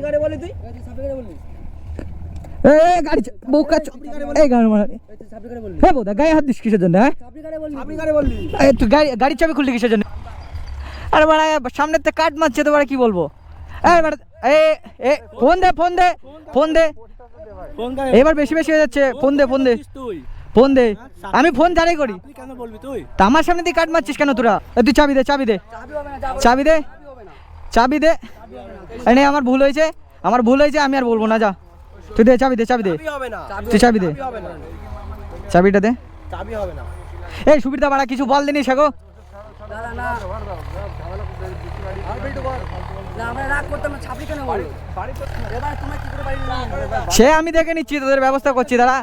চাবড়ি কারে বলি তুই? চাবড়ি কারে বললি? গাড়ি বোকা এই গাড়ি মারা হ্যাঁ বোধা গায়ে হাত দিস কিসের জন্য? হ্যাঁ চাবড়ি কারে বললি? তুই গাড়ির চাবি খুললি কিসের জন্য? আরে বাড়া সামনের থেকে কাট মারছে তো বাড়া কি বলবো? ফোন দে ফোন দে ফোন দে এবার বেশি বেশি হয়ে যাচ্ছে। ফোন দে ফোন দে ফোন দে। আমি ফোন জানাই করি কেন বলবি তুই? তা আমার সামনে দিয়ে কাট মারছিস কেন তোরা? তুই চাবি দে চাবি দে চাবি দে চাবি দে। এই আমার ভুল হয়েছে আমার ভুল হয়েছে আমি আর বলবো না। যা তুই দে চাবি দে চাবি দে তুই চাবি দে চাবিটা দে। চাবি হবে না। এই সুবিধা বাড়া কিছু বল দিনি সাগো। সে আমি দেখে নিচ্ছি তোদের ব্যবস্থা করছি দাঁড়া।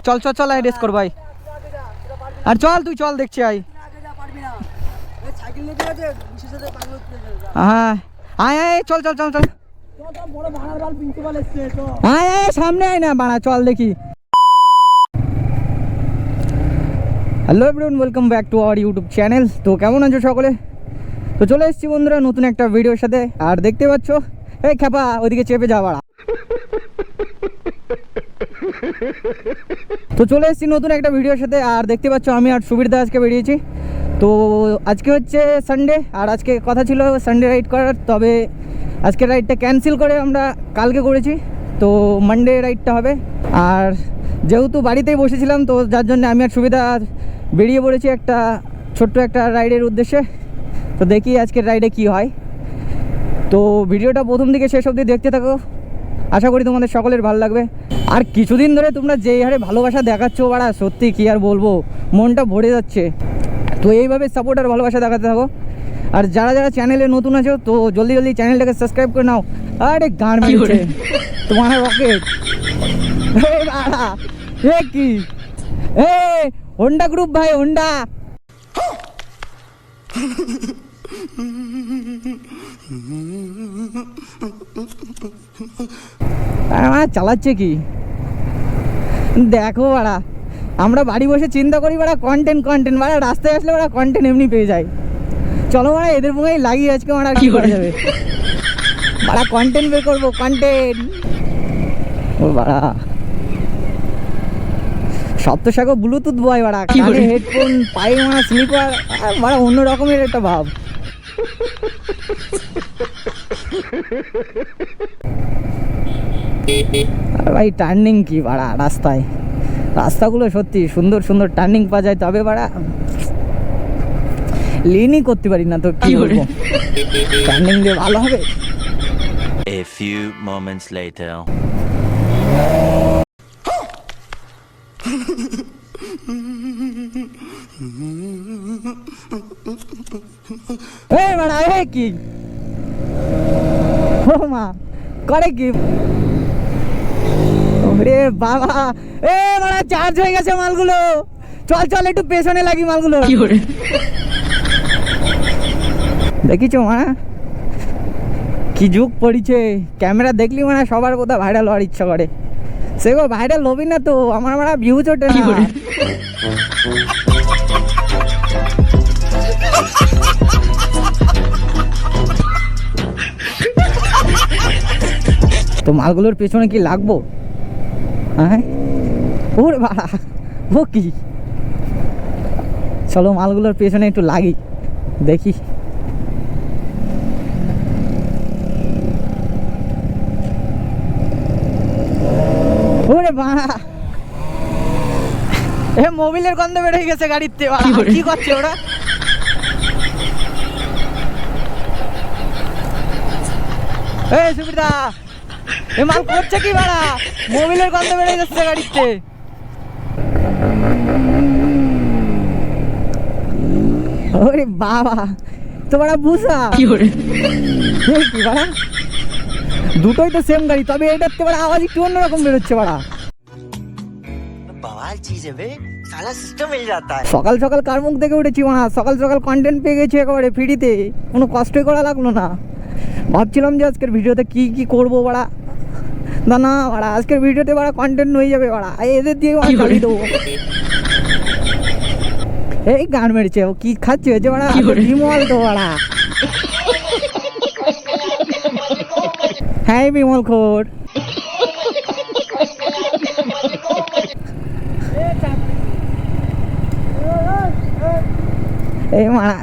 চল চল চল রেস কর ভাই আর চল তুই চল দেখছি আই। হ্যাঁ আয় আয় চল চল চল চল আয় আয় সামনে আয় না বাড়া চল দেখি। Hello everyone welcome back to our YouTube channel. তো কেমন আছো সকলে? তো চলে এসেছি বন্ধুরা নতুন একটা ভিডিওর সাথে। আর দেখতে পাচ্ছ এই খেপা ওইদিকে চেপে যা বাড়া। তো চলে এসেছি নতুন একটা ভিডিওর সাথে। আর দেখতে পাচ্ছ আমি আর সুবীর দা আজকে বেরিয়েছি। তো আজকে হচ্ছে সানডে আর আজকে কথা ছিল সানডে রাইড করার, তবে আজকে রাইডটা ক্যান্সেল করে আমরা কালকে করেছি। তো মানডে রাইডটা হবে। আর যেহেতু বাড়িতেই বসেছিলাম তো যার জন্য আমি আর সুবিধা বেরিয়ে পড়েছি একটা ছোট্ট একটা রাইডের উদ্দেশ্যে। তো দেখি আজকের রাইডে কি হয়। তো ভিডিওটা প্রথম দিকে শেষ অবধি দেখতে থাকো, আশা করি তোমাদের সকলের ভালো লাগবে। আর কিছুদিন ধরে তোমরা যেই হারে ভালোবাসা দেখাচ্ছ বাড়া সত্যি কি আর বলবো, মনটা ভরে যাচ্ছে। তো এইভাবে সাপোর্ট আর ভালোবাসা দেখাতে থাকো। আর যারা যারা চ্যানেলে নতুন আছো তো জলদি জলদি চ্যানেলটাকে সাবস্ক্রাইব করে নাও। আরে গান মেরেছে তোমার রকেট কি হোন্ডা গ্রুপ ভাই হোন্ডা। চালাচ্ছে কি দেখো বাড়া, আমরা বাড়ি বসে চিন্তা করি বাড়া কন্টেন্ট কন্টেন্ট বাড়া, রাস্তায় আসলে বাড়া কন্টেন্ট এমনি পেয়ে যায়। চলো বাড়া এদের মুখেই লাগিয়ে আজকে বাড়া কি করা যাবে বাড়া, কন্টেন্ট বের করবো কন্টেন্ট। ও বাড়া সপ্তসাগর ব্লুটুথ বয় বাড়া, কানে হেডফোন পায়ে মারা স্লিপার বাড়া অন্য রকমের একটা ভাব। আর ভাই টার্নিং কি বাড়া রাস্তায়, রাস্তাগুলো সত্যি সুন্দর সুন্দর টার্নিং পাওয়া যায়, তবে বাড়া লিনই করতে পারি না। তো কি করবো, টার্নিং দিয়ে ভালো হবে। A few moments later. এই বাড়া এই কি ও মা করে কি ওরে বাবা, এ বাড়া চার্জ হয়ে গেছে মালগুলো। চল চল একটু পেছনে লাগি মালগুলো। দেখিছো মা কি যুগ পড়িছে, ক্যামেরা দেখলি মানে সবার কোথাও ভাইরাল হওয়ার ইচ্ছা করে। সে গো ভাইরাল হবি না তো আমার মারা ভিউজ ওঠে না। তো মালগুলোর পেছনে কি লাগবো? হ্যাঁ ওরে বাড়া ও কি, চলো মালগুলোর পেছনে একটু লাগি দেখি। ওরে বাড়া এ মোবিলের গন্ধ বেড়ে গেছে গাড়িতে। কি করছে ওরা? এই সুবিধা এ মাল করছে কি বাড়া, মোবিলের গন্ধ বেড়ে যাচ্ছে গাড়িতে। ওরে বাবা তো বাড়া বুঝা কি বাড়া, দুটোই তো সেম গাড়ি, তবে এটার তো বাড়া আওয়াজ একটু অন্যরকম বেরোচ্ছে বাড়া। সকাল সকাল কার মুখ দেখে উঠেছি মা, সকাল সকাল কন্টেন্ট পেয়ে গেছি একেবারে ফ্রিতে, কোনো কষ্টই করা লাগলো না। ভাবছিলাম যে আজকের ভিডিওতে কি কি করবো বাড়া, না না বাড়া আজকের ভিডিওতে বাড়া কন্টেন্ট হয়ে যাবে বাড়া, এদের দিয়ে চালিয়ে দেবো। এই গান মেরেছে, ও কি খাচ্ছে হয়েছে বাড়া, বিমল তো বাড়া। হ্যাঁ বিমল খোর। এই মারা,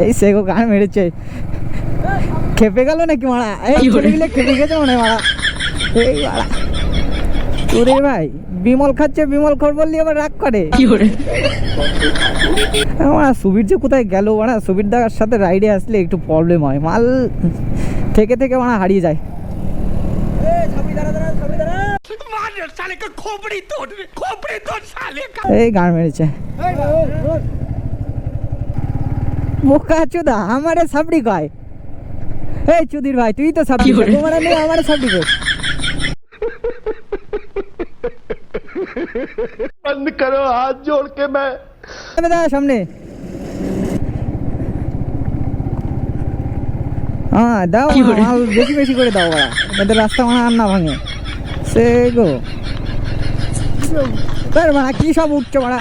এই সেগো গান মেরেছে, খেপে গেল নাকি মারা, এই ছেলে মিলে খেপে গেছে মনে হয় মারা। এই মারা তোরে ভাই বিমল খাচ্ছে, বিমল খোর বললি আবার রাগ করে। মারা সুবীর যে কোথায় গেল মারা, সুবীর দার সাথে রাইডে আসলে একটু প্রবলেম হয়, মাল থেকে থেকে মারা হারিয়ে যায়। এই গান মেরেছে বোকা চোদা, আমারে সাবড়ি কয়। এই চুদির ভাই তুই তো সাবড়ি কয়, তোমার নেই আমারে সাবড়ি কয়। बंद करो हाथ जोड़ के मैं সামনে হ্যাঁ দাও মাল বেশি বেশি করে দাও বাড়া, এদের রাস্তা মানে আর না ভাঙে। সে গো বাড়া কি সব উঠছে বাড়া,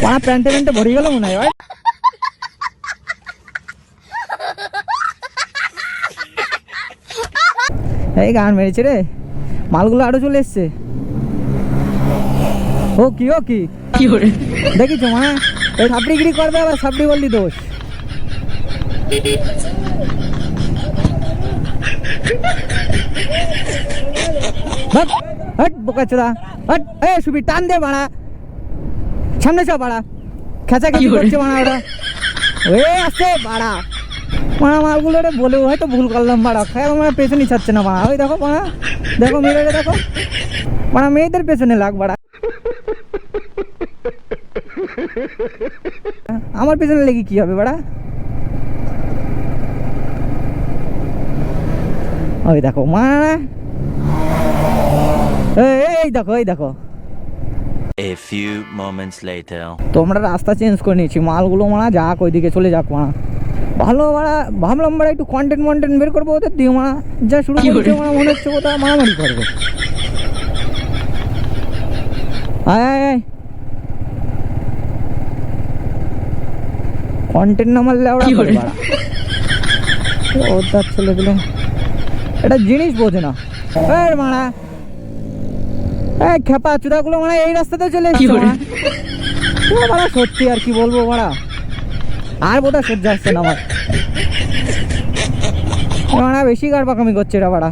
বাড়া প্যান্টে প্যান্টে ভরে গেল মনে হয়। এই গান মেরেছে রে, মালগুলো আরো চলে এসছে। ও কি দেখিছো মা, ওই সাবড়িগিরি করবে আবার সাবড়ি বললি দোষ। হট বোকা চোদা হট, এ সুবি টান দে বাড়া, সামনে সব বাড়া, খেঁচা খেঁচি করছে বাড়া ওরা। ওই আসছে বাড়া, মারা মালগুলো বলেও হয়তো ভুল করলাম বাড়া, খায় আমার পেছনই ছাড়ছে না বাড়া। ওই দেখো বাড়া, দেখো মেরে দেখো বাড়া, মেয়েদের পেছনে লাগ বাড়া, আমার পেছনে লেগে কি হবে বাড়া। ওই দেখো মা, এই দেখো এই দেখো। A few moments later. তো আমরা রাস্তা চেঞ্জ করে নিয়েছি, মালগুলো মারা যাক ওইদিকে চলে যাক মারা। ভালো মারা ভাবলাম মারা একটু কন্টেন্ট বের করবো ওদের দিয়ে, মারা যা শুরু করছে মারা মনে হচ্ছে ওটা মারামারি করবে। আয় কন্টেন্ট না মারলে ওরা করে মারা, ওটার ছেলে পেলে এটা জিনিস বোঝে না। এই মারা এই খেপা চুদাগুলো মানে এই রাস্তাতে চলে এসছে মারা, সত্যি আর কি বলবো মারা, আর বোধহয় সহ্য আসছে না আমার মারা, বেশি গাড় পাকামি করছে এরা মারা।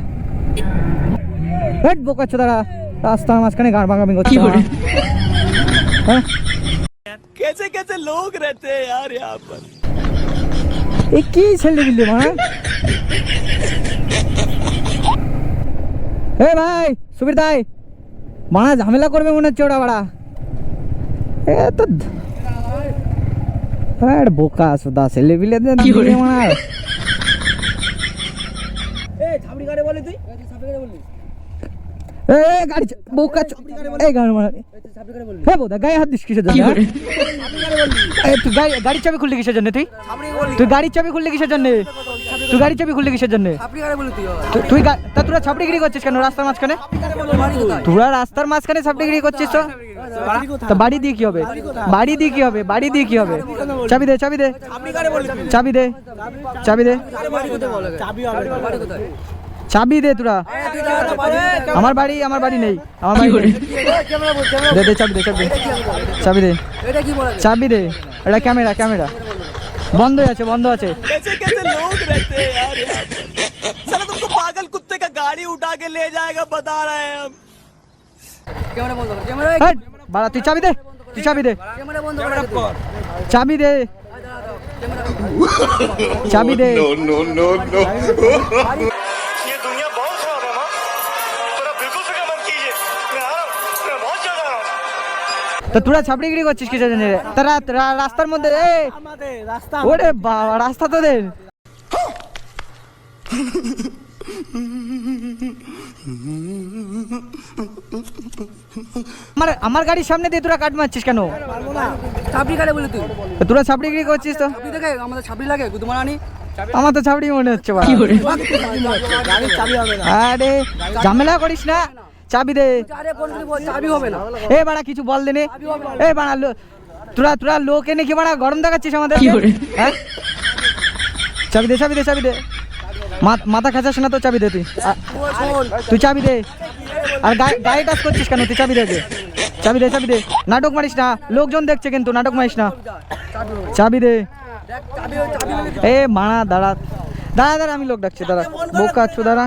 হেট বোকা চোদারা রাস্তার মাঝখানে গাড় পাকামি করছে। হ্যাঁ कैसे कैसे लोग रहते हैं यार यहाँ पर। এই কি ছেলে দিল্লি মারা। এ ভাই সুবীর দাই মারা ঝামেলা করবে মনে হচ্ছে ওরা বাড়া, এ তো বোকা সুদা ছেলে বিলে মারা। এই ছাবড়ি গাড়ি বলি তুই, এই ছাবড়ি গাড়ি বললি, এই গাড়ি বোকা এই গাড়ি মারা। ছাবড়ি গাড়ি বললি, হ্যাঁ বোধা গায়ে হাত দিস কিসের জন্য, তুই গাড়ির চাবি খুললি কিসের জন্য, তুই গাড়ির চাবি খুললি কিসের জন্য, তুই গাড়ির চাবি খুললি কিসের জন্য, ছাবড়ি গাড়ি বলি তুই, তুই তা তোরা ছাপড়িগিরি করছিস কেন রাস্তার মাঝখানে, তোরা রাস্তার মাঝখানে ছাপড়িগিরি করছিস তো, তো বাড়ি দিয়ে কি হবে, বাড়ি দিয়ে কি হবে, বাড়ি দিয়ে কি হবে, চাবি দে চাবি দে ছাবড়ি গাড়ি বলি, চাবি দে চাবি দে চাবি হবে বাড়ি কোথায়, চাবি দে তোরা। আমার বাড়ি নেই, আমার বাড়ি নেই। দে দে চাবি দে চাবি দে চাবি দে এটা কি বলে, চাবি দে। এটা ক্যামেরা বন্ধ আছে বন্ধ আছে। कैसे कैसे लोग रहते हैं यार यहाँ पर। साला तुमको पागल कुत्ते का गाड़ी उठा के ले जाएगा बता रहे हैं हम। कैमरा बंद कर, कैमरा हट बाड़ा তুই চাবি দে, তুই চাবি দে, कैमरा बंद कर, চাবি দে চাবি দে। नो नो नो ये दुनिया बहुत खराब है माँ, थोड़ा बिल्कुल फिक्र मत कीजिए, मैं आ रहा हूँ, मैं बहुत जल्द आ रहा हूँ। তো তোরা ছাপড়িগিরি করছিস কিসের জন্য তারা রাস্তার মধ্যে, আমাদের রাস্তা, ওরে বাবা রাস্তা তোদের। আমার গাড়ির সামনে দিয়ে তোরা কাট মারছিস কেন, ছাবড়ি গাড়ি বলি তুই, তোরা ছাপড়িগিরি করছিস তো, ছাবড়ি দেখে আমাদের ছাবড়ি লাগে গুদমারানি, আমার তো ছাপড়ি মনে হচ্ছে বাবা। গাড়ির চাবি হবে না, আরে ঝামেলা করিস না, চাবি দে আরে কোন কিছু বল চাবি হবে না এ বাড়া কিছু বল দেনে এ বাড়া তোরা লোক এনে কি বাড়া গরম দেখাচ্ছিস আমাদের হ্যাঁ চাবি দে চাবি দে চাবি দে মাথা খাচাস না তো চাবি দে তুই চাবি দে আর গাড়ি টাচ করছিস কেন তুই চাবি দে চাবি দে চাবি দে নাটক মারিস না লোকজন দেখছে কিন্তু নাটক মারিস না চাবি দে এ মানা দাঁড়া দাঁড়া দাঁড়া আমি লোক ডাকছি দাঁড়া বোকা আছো দাঁড়া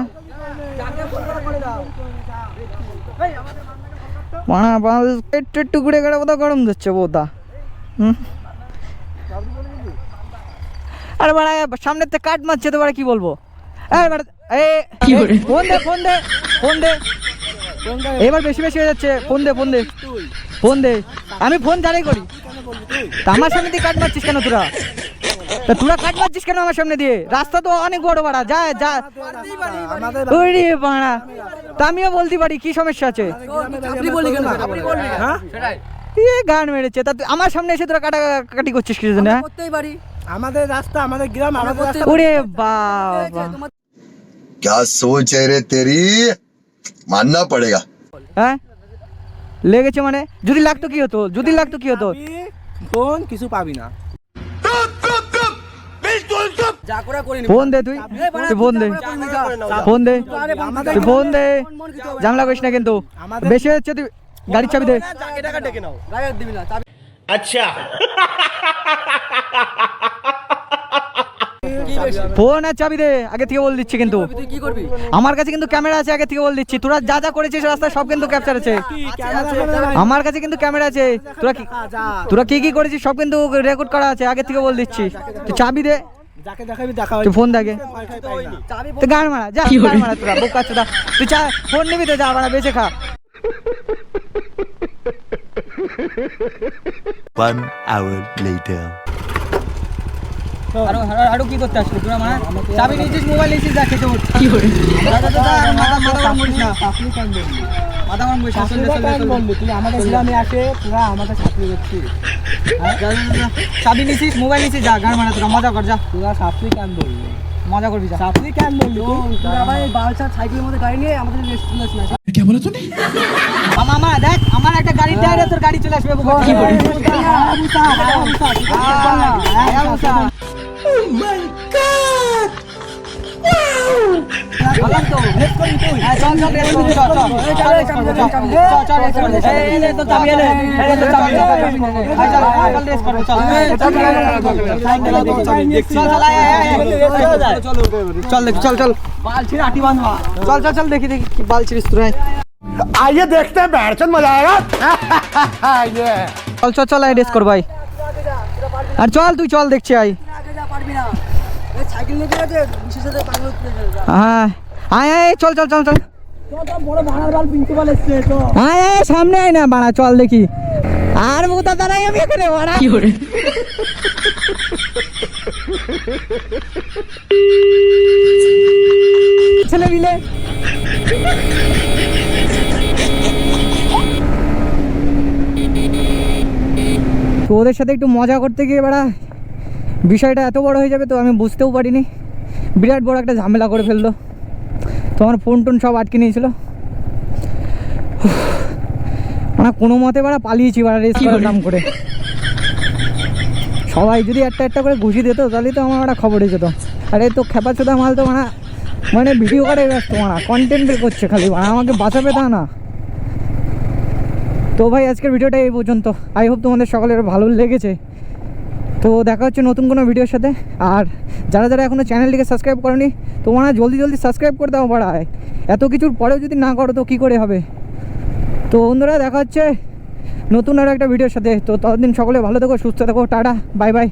মানা বাল একটু ঘুরে গেলে বোধা গরম যাচ্ছে বোধা আরে বাড়া সামনের থেকে কাট মারছে তো বাড়া কি বলবো ফোন দে ফোন দে ফোন দে এবার বেশি বেশি হয়ে যাচ্ছে ফোন দে ফোন দে ফোন দে আমি ফোন জানাই করি তা আমার সামনে দিয়ে কাট মারছিস কেন তোরা তা তোরা কাট মারছিস কেন আমার সামনে দিয়ে রাস্তা তো অনেক বড় বাড়া যা যা ওরে বাড়া তা আমিও বলতে পারি কি সমস্যা আছে গান মেরেছে তা আমার সামনে এসে তোরা কাটাকাটি করছিস কিছু না আমাদের রাস্তা আমাদের গ্রাম আমাদের ওরে বাবা क्या सोच है रे तेरी मानना पड़ेगा হ্যাঁ লেগেছে মানে যদি লাগতো কি হতো যদি লাগতো কি হতো ফোন কিছু পাবি না যা করে করিনি ফোন দে তুই ফোন দে ফোন দে তুই ফোন দে জানলা করিস না কিন্তু বেশি হচ্ছে তুই গাড়ির চাবি দে টাকা ডেকে নাও গায়ে দিবি না अच्छा ফোন আর চাবি দে আগে থেকে বল দিচ্ছি কিন্তু তুই কি করবি আমার কাছে কিন্তু ক্যামেরা আছে আগে থেকে বল দিচ্ছি তোরা যা যা করেছিস রাস্তায় সব কিন্তু ক্যাপচার আছে আমার কাছে কিন্তু ক্যামেরা আছে তোরা কি কি করেছিস সব কিন্তু রেকর্ড করা আছে আগে থেকে বল দিচ্ছি তুই চাবি দে যাকে দেখাবি দেখা তুই ফোন দেখে তুই গান মারা যা গান মারা তোরা বোকা চোদা তুই চা ফোন নিবি তো যা মারা বেঁচে খা 1 hour later. আরো কি করতে আসলি তোরা মানে চাবি নিয়েছিস মোবাইল নিয়েছিস দেখে তো কি করে মাথা গরম করিস না মাথা গরম করিস না তুই আমাদের গ্রামে আসে তোরা আমাদের ছাত্রী করছিস চাবি নিয়েছিস মোবাইল নিয়েছিস যা গান মারা তোরা মজা কর যা তোরা ছাত্রী কেন বললি মজা করবি যা ছাত্রী কেন বললি তোরা ভাই বালসা সাইকেলের মধ্যে গাড়ি নিয়ে আমাদের রেস্টুরেন্ট না মামা দেখ আমার একটা গাড়ি টায়ারে তোর গাড়ি চলে আসবে কি করে চল বাল ছিড়ে আটি বাঁধবা চল দেখি কি বাল ছিড়িস তোরা आइए देखते हैं बैठचंद मजा आएगा ये চল রেস কর ভাই আর চল তুই চল দেখছি আই পারবি না সাইকেল নিয়ে গেছে বিশেষত পাগল হ্যাঁ আয় চল বড় ভাড়ার বাল প্রিন্সিপাল এসছে তো আয় সামনে আয় না বাড়া চল দেখি আর মুতা দাঁড়াই আমি এখানে বাড়া কি করে ছেলে মিলে তো ওদের সাথে একটু মজা করতে গিয়ে বাড়া বিষয়টা এত বড় হয়ে যাবে তো আমি বুঝতেও পারিনি বিরাট বড় একটা ঝামেলা করে ফেললো তো আমার ফোন টোন সব আটকে নিয়েছিল মানে কোনো মতে বাড়া পালিয়েছি বাড়া রেস করার নাম করে সবাই যদি একটা করে ঘুষি দিত তাহলে তো আমার একটা খবর হয়ে যেত আরে তো খেপা চোদা মাল তো মানে ভিডিও করে ব্যস্ত মানা কন্টেন্ট বের করছে খালি আমাকে বাঁচাবে তা না তো ভাই আজকের ভিডিওটা এই পর্যন্ত আই হোপ তোমাদের সকলের ভালো লেগেছে তো দেখা হচ্ছে নতুন কোনো ভিডিওর সাথে আর যারা এখনও চ্যানেলটিকে সাবস্ক্রাইব করনি তোমরা জলদি সাবস্ক্রাইব করে দাও বাড়া এত কিছুর পরেও যদি না করো তো কী করে হবে তো বন্ধুরা দেখা হচ্ছে নতুন আরও একটা ভিডিওর সাথে তো ততদিন সকলে ভালো থেকো সুস্থ থেকো টাটা বাই বাই